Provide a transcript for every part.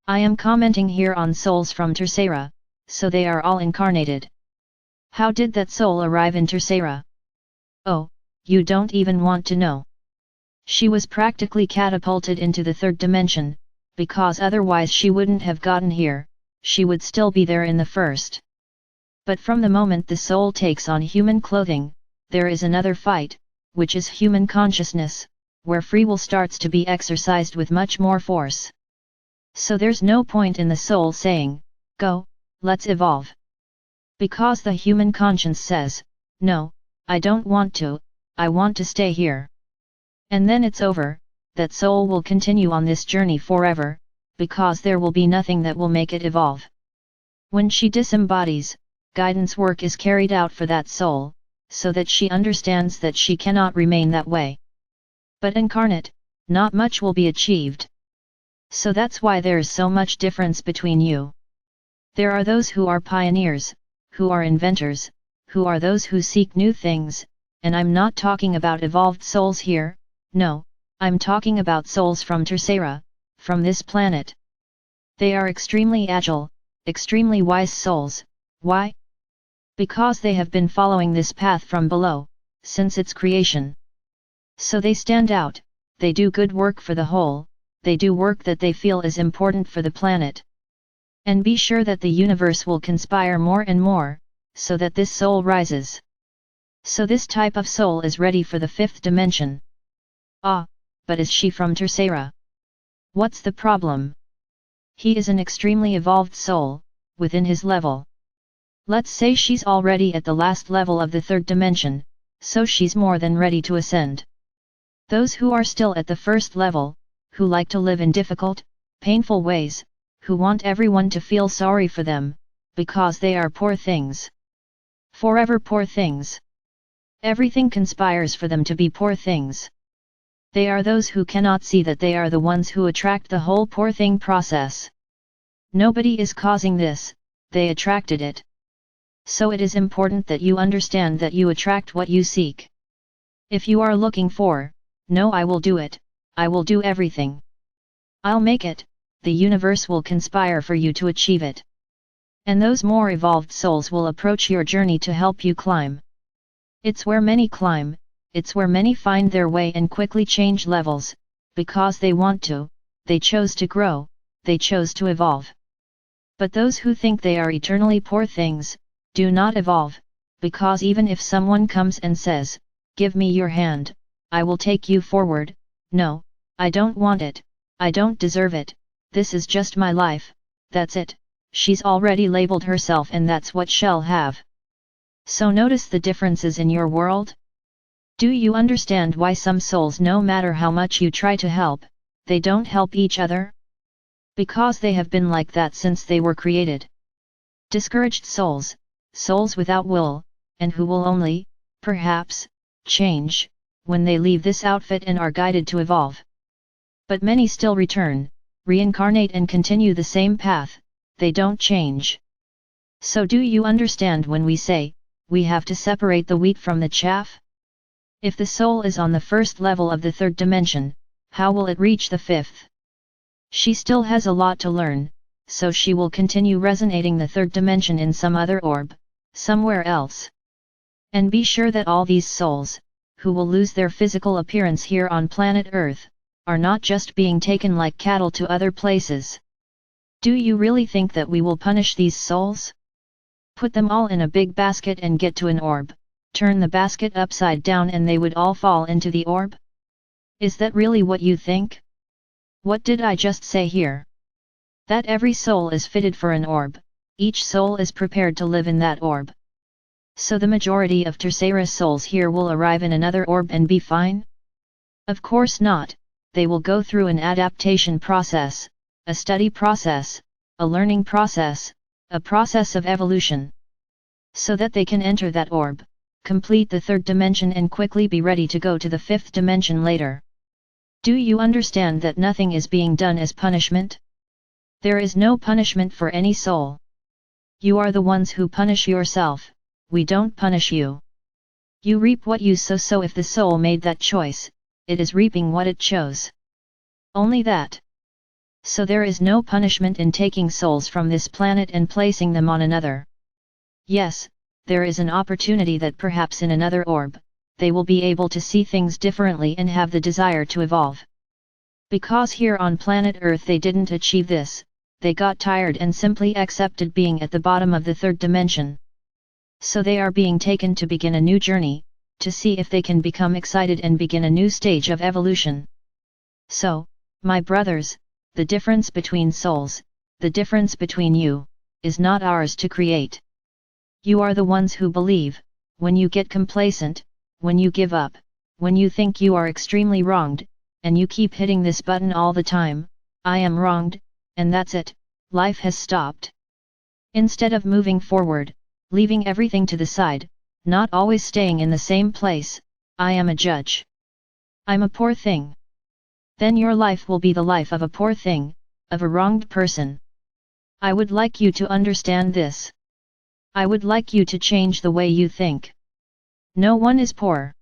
I am commenting here on souls from Tercera, so they are all incarnated. How did that soul arrive in Tercera? Oh, you don't even want to know. She was practically catapulted into the third dimension, because otherwise she wouldn't have gotten here, she would still be there in the first. But from the moment the soul takes on human clothing, there is another fight, which is human consciousness, where free will starts to be exercised with much more force. So there's no point in the soul saying, "Go, let's evolve." Because the human conscience says, "No, I don't want to, I want to stay here." And then it's over, that soul will continue on this journey forever, because there will be nothing that will make it evolve. When she disembodies, guidance work is carried out for that soul, so that she understands that she cannot remain that way. But incarnate, not much will be achieved. So that's why there is so much difference between you. There are those who are pioneers, who are inventors, who are those who seek new things, and I'm not talking about evolved souls here, no, I'm talking about souls from Tercera, from this planet. They are extremely agile, extremely wise souls. Why? Because they have been following this path from below, since its creation. So they stand out, they do good work for the whole, they do work that they feel is important for the planet. And be sure that the universe will conspire more and more, so that this soul rises. So this type of soul is ready for the fifth dimension. Ah, but is she from Tercera? What's the problem? He is an extremely evolved soul, within his level. Let's say she's already at the last level of the third dimension, so she's more than ready to ascend. Those who are still at the first level, who like to live in difficult, painful ways, who want everyone to feel sorry for them, because they are poor things. Forever poor things. Everything conspires for them to be poor things. They are those who cannot see that they are the ones who attract the whole poor thing process. Nobody is causing this, they attracted it. So it is important that you understand that you attract what you seek. If you are looking for, "No, I will do it, I will do everything. I'll make it," the universe will conspire for you to achieve it. And those more evolved souls will approach your journey to help you climb. It's where many climb, it's where many find their way and quickly change levels, because they want to, they chose to grow, they chose to evolve. But those who think they are eternally poor things, do not evolve, because even if someone comes and says, "Give me your hand, I will take you forward," "No, I don't want it, I don't deserve it, this is just my life," that's it, she's already labeled herself and that's what she'll have. So notice the differences in your world? Do you understand why some souls, no matter how much you try to help, they don't help each other? Because they have been like that since they were created. Discouraged souls, souls without will, and who will only, perhaps, change, when they leave this outfit and are guided to evolve. But many still return, reincarnate and continue the same path, they don't change. So do you understand when we say, we have to separate the wheat from the chaff? If the soul is on the first level of the third dimension, how will it reach the fifth? She still has a lot to learn, so she will continue resonating the third dimension in some other orb, somewhere else. And be sure that all these souls, who will lose their physical appearance here on planet Earth, are not just being taken like cattle to other places. Do you really think that we will punish these souls? Put them all in a big basket and get to an orb, turn the basket upside down and they would all fall into the orb? Is that really what you think? What did I just say here? That every soul is fitted for an orb, each soul is prepared to live in that orb. So the majority of Tercera souls here will arrive in another orb and be fine? Of course not, they will go through an adaptation process, a study process, a learning process, a process of evolution. So that they can enter that orb, complete the third dimension and quickly be ready to go to the fifth dimension later. Do you understand that nothing is being done as punishment? There is no punishment for any soul. You are the ones who punish yourself, we don't punish you. You reap what you sow, so if the soul made that choice, it is reaping what it chose. Only that. So there is no punishment in taking souls from this planet and placing them on another. Yes, there is an opportunity that perhaps in another orb, they will be able to see things differently and have the desire to evolve. Because here on planet Earth they didn't achieve this, they got tired and simply accepted being at the bottom of the third dimension. So they are being taken to begin a new journey, to see if they can become excited and begin a new stage of evolution. So, my brothers, the difference between souls, the difference between you, is not ours to create. You are the ones who believe, when you get complacent, when you give up, when you think you are extremely wronged, and you keep hitting this button all the time, I am wronged, and that's it, life has stopped. Instead of moving forward, leaving everything to the side, not always staying in the same place, I am a judge. I'm a poor thing. Then your life will be the life of a poor thing, of a wronged person. I would like you to understand this. I would like you to change the way you think. No one is poor.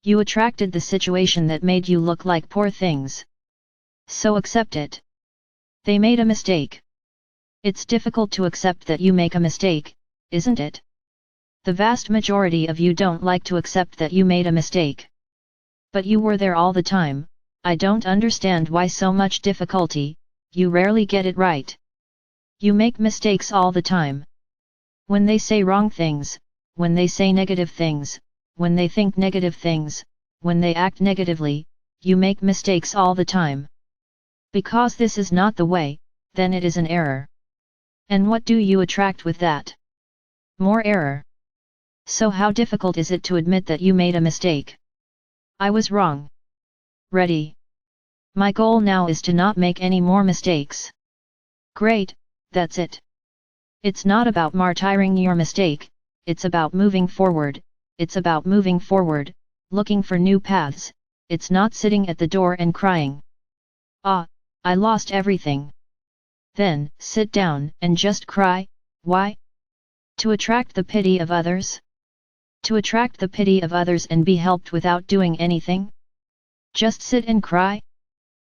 You attracted the situation that made you look like poor things. So accept it. They made a mistake. It's difficult to accept that you make a mistake, isn't it? The vast majority of you don't like to accept that you made a mistake. But you were there all the time. I don't understand why so much difficulty, you rarely get it right. You make mistakes all the time. When they say wrong things, when they say negative things, when they think negative things, when they act negatively, you make mistakes all the time. Because this is not the way, then it is an error. And what do you attract with that? More error. So how difficult is it to admit that you made a mistake? I was wrong. Ready. My goal now is to not make any more mistakes. Great, that's it. It's not about martyring your mistake, it's about moving forward, it's about moving forward, looking for new paths, it's not sitting at the door and crying. Ah, I lost everything. Then, sit down and just cry, why? To attract the pity of others? To attract the pity of others and be helped without doing anything? Just sit and cry?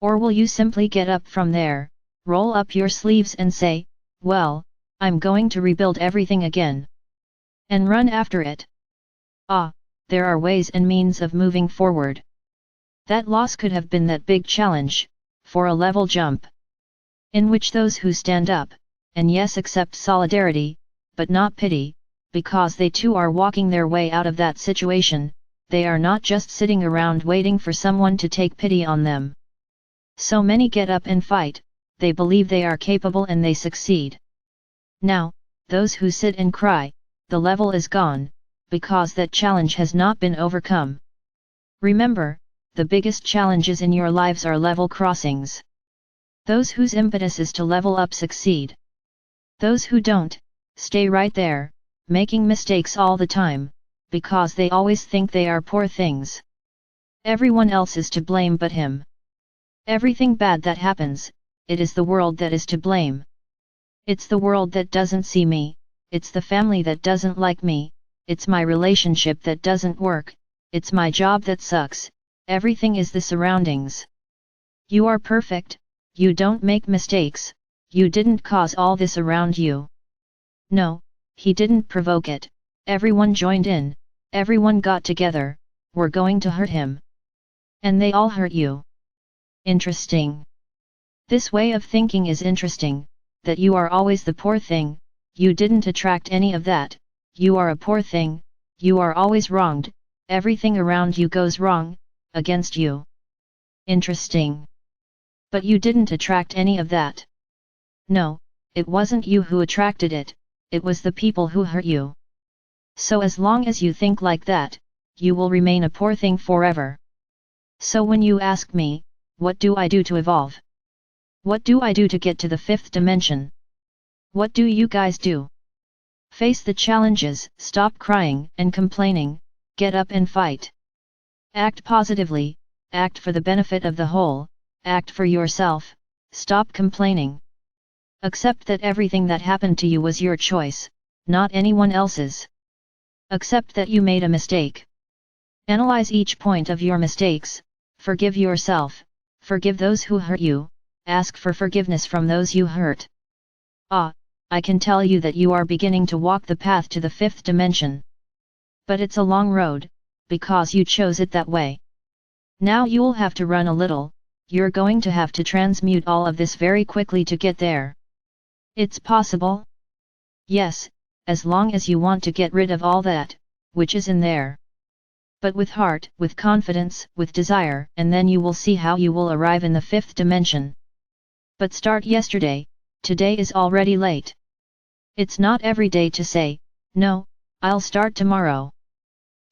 Or will you simply get up from there, roll up your sleeves and say, well, I'm going to rebuild everything again. And run after it? Ah, there are ways and means of moving forward. That loss could have been that big challenge, for a level jump. In which those who stand up, and yes accept solidarity, but not pity, because they too are walking their way out of that situation, they are not just sitting around waiting for someone to take pity on them. So many get up and fight, they believe they are capable and they succeed. Now, those who sit and cry, the level is gone, because that challenge has not been overcome. Remember, the biggest challenges in your lives are level crossings. Those whose impetus is to level up succeed. Those who don't, stay right there, making mistakes all the time, because they always think they are poor things. Everyone else is to blame but him. Everything bad that happens, it is the world that is to blame. It's the world that doesn't see me, it's the family that doesn't like me, it's my relationship that doesn't work, it's my job that sucks, everything is the surroundings. You are perfect, you don't make mistakes, you didn't cause all this around you. No, he didn't provoke it, everyone joined in, everyone got together, we're going to hurt him. And they all hurt you. Interesting. This way of thinking is interesting, that you are always the poor thing, you didn't attract any of that, you are a poor thing, you are always wronged, everything around you goes wrong, against you. Interesting. But you didn't attract any of that. No, it wasn't you who attracted it, it was the people who hurt you. So as long as you think like that, you will remain a poor thing forever. So when you ask me, what do I do to evolve? What do I do to get to the fifth dimension? What do you guys do? Face the challenges, stop crying and complaining, get up and fight. Act positively, act for the benefit of the whole, act for yourself, stop complaining. Accept that everything that happened to you was your choice, not anyone else's. Accept that you made a mistake. Analyze each point of your mistakes, forgive yourself, forgive those who hurt you, ask for forgiveness from those you hurt. Ah, I can tell you that you are beginning to walk the path to the fifth dimension. But it's a long road, because you chose it that way. Now you'll have to run a little, you're going to have to transmute all of this very quickly to get there. It's possible? Yes, as long as you want to get rid of all that, which is in there. But with heart, with confidence, with desire, and then you will see how you will arrive in the fifth dimension. But start yesterday, today is already late. It's not every day to say, no, I'll start tomorrow.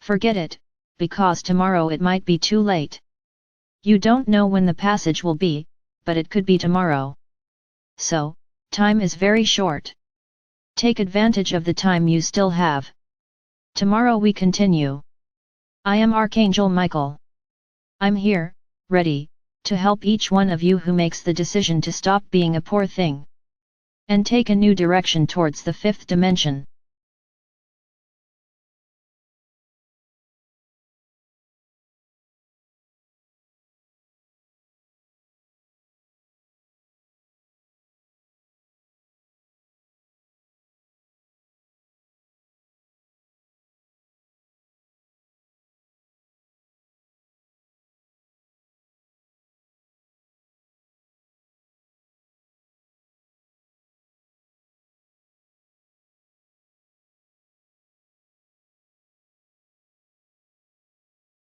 Forget it, because tomorrow it might be too late. You don't know when the passage will be, but it could be tomorrow. So, time is very short. Take advantage of the time you still have. Tomorrow we continue. I am Archangel Michael. I'm here, ready, to help each one of you who makes the decision to stop being a poor thing and take a new direction towards the fifth dimension.